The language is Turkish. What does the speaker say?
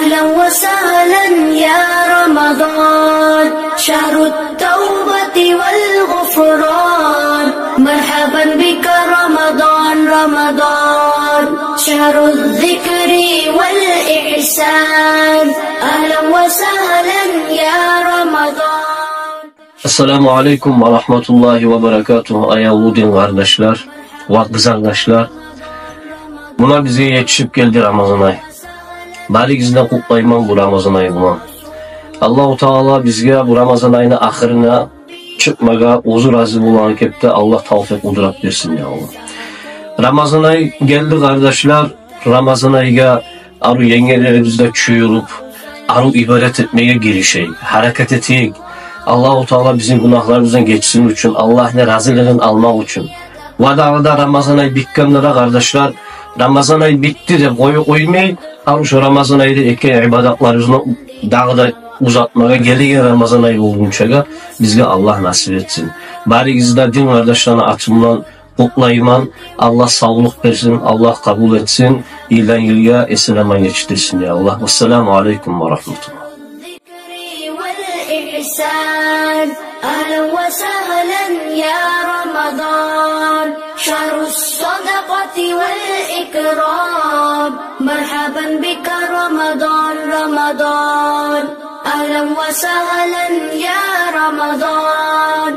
أهلا وسهلا يا رمضان شهر التوبة والغفران مرحبا بك رمضان رمضان شهر الذكر والإحسان أهلا وسهلا يا رمضان. Esselamu Aleyküm ve Rahmetullahi ve Berekatuhu. Ayavudin kardeşler, vakıf arkadaşlar. Buna bize yetişip geldi Ramazan ayı. Bari bizden kutlayman bu Ramazan ayı buna. Allah-u Teala bizge bu Ramazan ayının ahirine çıkmaga uzun razı bulan kepte Allah tavfik kudret versin ya Allah. Ramazan ayı geldi kardeşler. Ramazan ayıga aru yengelerimizde çuyulup aru ibadet etmeye girişey, hareket eteyik. Allah-u Teala bizim günahlarımızdan geçsin için, Allah ne razılığını almak için. Vadağda Ramazan ayı bitkenlere kardeşler, Ramazan ayı bitti de koymayın. Aru şu Ramazan ayı da eke ibadetlerimizni dağda uzatmaya geliyor Ramazan ayı olunca bizge Allah nasip etsin. Bari bizler din kardeşlerine atımdan kutlayman, Allah sağlık versin, Allah kabul etsin, ilden yılya esinlemen geçtirsin ya Allah. Vesselamu Aleyküm ve Rahmetullah. أهلا وسهلا يا رمضان شهر الصدقة والإكرام مرحبا بك رمضان رمضان أهلا وسهلا يا رمضان